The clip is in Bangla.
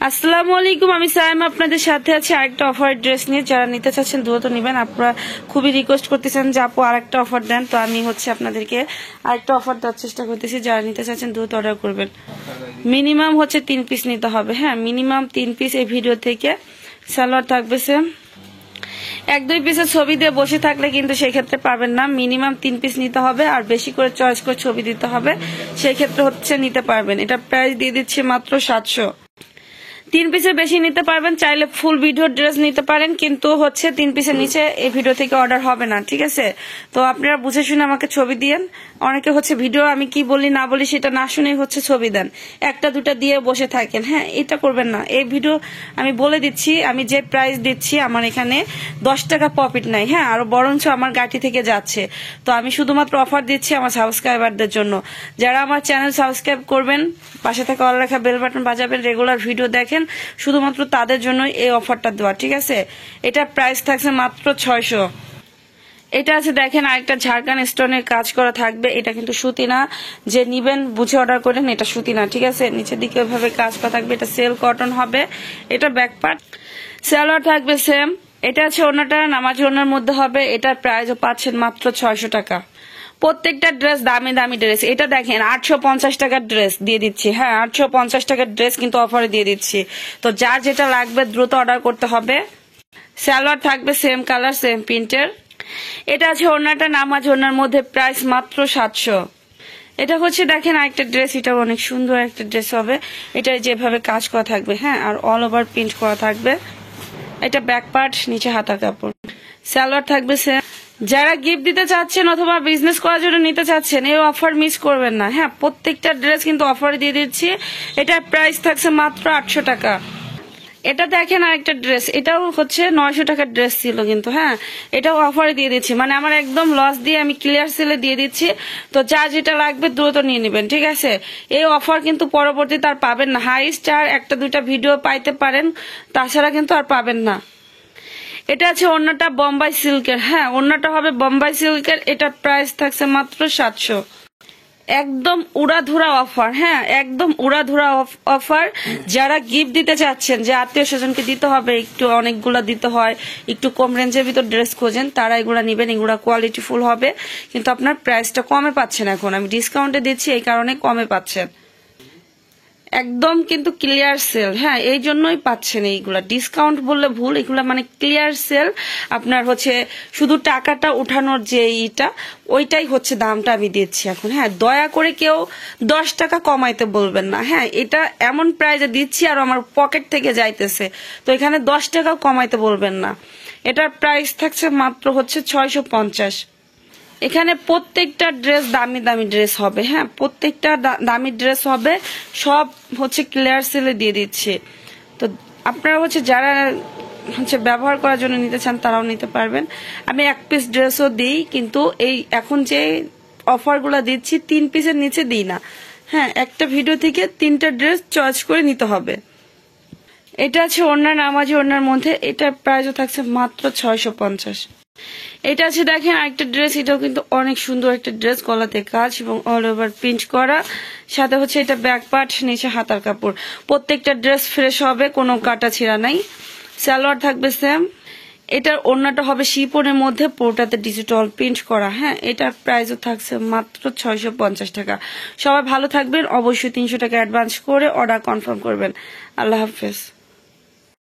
আসসালামু আলাইকুম, আমি সাইমা আপনাদের সাথে আছি আরেকটা অফার ড্রেস নিয়ে। যারা নিতে চাচ্ছেন দ্রুত নেবেন। আপনারা খুবই রিকোয়েস্ট করতেছেন যে আপু আরেকটা অফার দেন, তো আমি আপনাদেরকে আরেকটা অফার দেওয়ার চেষ্টা করতেছি। যারা নিতে চাচ্ছেন দ্রুত অর্ডার করবেন। মিনিমাম 3 পিস নিতে হবে। হ্যাঁ, মিনিমাম 3 পিস। এই ভিডিও থেকে সালোয়ার থাকবে সেম। 1-2 পিসের ছবি দিয়ে বসে থাকলে কিন্তু সেই ক্ষেত্রে পাবেন না। মিনিমাম 3 পিস নিতে হবে, আর বেশি করে চয়েস করে ছবি দিতে হবে, সেই ক্ষেত্রে নিতে পারবেন। এটা প্রাইস দিয়ে দিচ্ছি মাত্র 700। 3 পিসের বেশি নিতে পারবেন, চাইলে ফুল ভিডিও ড্রেস নিতে পারেন, কিন্তু 3 পিসের নিচে এই ভিডিও থেকে অর্ডার হবে না, ঠিক আছে? তো আপনারা বুঝে শুনে আমাকে ছবি দিয়েন। অনেকে ভিডিও আমি কি বলি না বলি সেটা না শুনে ছবি দেন, একটা দুটা দিয়ে বসে থাকেন। হ্যাঁ, এটা করবেন না। এই ভিডিও আমি বলে দিচ্ছি, আমি যে প্রাইস দিচ্ছি আমার এখানে 10 টাকা প্রফিট নাই। হ্যাঁ, আরো বরঞ্চ আমার গাড়ি থেকে যাচ্ছে। তো আমি শুধুমাত্র অফার দিচ্ছি আমার সাবস্ক্রাইবারদের জন্য। যারা আমার চ্যানেল সাবস্ক্রাইব করবেন, পাশে থেকে অল লেখা বেল বাটন বাজাবেন, রেগুলার ভিডিও দেখেন, শুধুমাত্র তাদের জন্য এই অফারটা দেওয়া, ঠিক আছে? এটা প্রাইস থাকছে মাত্র 600। এটা আছে দেখেন, আরেকটা ঝাড়খান স্টোনের কাজ করা থাকবে। এটা কিন্তু সুতি না, যে নিবেন বুঝে অর্ডার করেন, এটা সুতি না, ঠিক আছে? নিচের দিকে ওইভাবে কাজ করা থাকবে। এটা সেল কটন হবে। এটা ব্যাক পার্ট, সালোয়ার থাকবে সেম। এটা আছে ওড়নাটা নামাজি ওড়নার মধ্যে হবে। এটার প্রাইসও পাচ্ছেন মাত্র 600 টাকা। প্রত্যেকটা ড্রেস দামি দামি ড্রেস। এটা দেখেন 850 টাকার ড্রেস দিয়ে দিচ্ছি। হ্যাঁ, 850 টাকার ড্রেস কিন্তু অফারে দিয়ে দিচ্ছি। তো যার যেটা লাগবে দ্রুত অর্ডার করতে হবে। সালোয়ার থাকবে সেম কালার সেম প্রিন্টের। এটা আছে ওড়নাটা নামাজ ওড়নার মধ্যে, প্রাইস মাত্র 700। এটা দেখেন আরেকটা ড্রেস, এটা অনেক সুন্দর একটা ড্রেস হবে। এটা যেভাবে কাজ করা থাকবে, হ্যাঁ, আর অল ওভার প্রিন্ট করা থাকবে। এটা ব্যাক পার্ট, নিচে হাতার কাপড়। সালোয়ার থাকবে সেম। যারা গিফট দিতে চাচ্ছেন অথবা বিজনেস করার জন্য নিতে চাচ্ছেন, এই অফার মিস করবেন না। হ্যাঁ, প্রত্যেকটা ড্রেস কিন্তু অফারে দিয়ে দিচ্ছি। এটার প্রাইস থাকছে মাত্র 800 টাকা। এটা দেখেন আরেকটা ড্রেস, এটাও 900 টাকার ড্রেস ছিল কিন্তু। হ্যাঁ, এটাও অফারে দিয়ে দিচ্ছি, মানে আমার একদম লস দিয়ে আমি ক্লিয়ার সেলে দিয়ে দিচ্ছি। তো যা যেটা লাগবে দ্রুত নিয়ে নেবেন, ঠিক আছে? এই অফার কিন্তু পরবর্তীতে আর পাবেন না। হাইস্ট আর 1-2টা ভিডিও পাইতে পারেন, তাছাড়া কিন্তু আর পাবেন না। এটা আছে ওড়নাটা বোম্বাই সিল্কের। হ্যাঁ, ওড়নাটা হবে বোম্বাই সিল্কের। এটার প্রাইস থাকছে মাত্র 700। একদম উড়াধুরা অফার। হ্যাঁ, একদম উড়াধুরা অফার। যারা গিফট দিতে চাচ্ছেন, যে আত্মীয় স্বজনকে দিতে হবে, একটু অনেকগুলা দিতে হয়, একটু কম রেঞ্জের ভিতর ড্রেস খোঁজেন, তারা এগুলা নিবেন। এগুলা কোয়ালিটি ফুল হবে, কিন্তু আপনার প্রাইসটা কমে পাচ্ছেন। এখন আমি ডিসকাউন্টে দিচ্ছি, এই কারণে কমে পাচ্ছেন। একদম কিন্তু ক্লিয়ার সেল। হ্যাঁ, এই জন্যই পাচ্ছেন এইগুলা। ডিসকাউন্ট বললে ভুল, এগুলা মানে ক্লিয়ার সেল। আপনার শুধু টাকাটা উঠানোর যে ওইটাই দামটা আমি দিচ্ছি এখন। হ্যাঁ, দয়া করে কেউ 10 টাকা কমাইতে বলবেন না। হ্যাঁ, এটা এমন প্রাইজে দিচ্ছি আর আমার পকেট থেকে যাইতেছে, তো এখানে 10 টাকা কমাইতে বলবেন না। এটার প্রাইস থাকছে মাত্র 650। এখানে প্রত্যেকটা ড্রেস দামি দামি ড্রেস হবে। হ্যাঁ, প্রত্যেকটা দামি ড্রেস হবে। সব ক্লিয়ার সেলে দিয়ে দিচ্ছে। তো আপনারা যারা ব্যবহার করার জন্য নিতে চান তারাও নিতে পারবেন। আমি 1 পিস ড্রেসও দিই, কিন্তু এই এখন যে অফারগুলো দিচ্ছি 3 পিসের নিচে দিই না। হ্যাঁ, একটা ভিডিও থেকে 3টা ড্রেস চয়েস করে নিতে হবে। এটা আছে ওড়না নামাজি ওড়নার মধ্যে। এটার প্রাইসও থাকছে মাত্র 650। এটা আছে দেখেন আরেকটা ড্রেস। এটাও কিন্তু অনেক সুন্দর একটা ড্রেস, গলাতে কাজ এবং অল ওভার প্রিন্ট করা। সাথে এটা ব্যাক পার্ট, নিচে হাতার কাপড়। প্রত্যেকটা ড্রেস ফ্রেশ হবে, কোনো কাটা ছিঁড়া নাই। সালোয়ার থাকবে সেম। এটার ওড়নাটা হবে শিপনের মধ্যে, পুরোটাতে ডিজিটাল প্রিন্ট করা। হ্যাঁ, এটার প্রাইসও থাকছে মাত্র 650 টাকা। সবাই ভালো থাকবেন। অবশ্যই 300 টাকা অ্যাডভান্স করে অর্ডার কনফার্ম করবেন। আল্লাহ হাফেজ।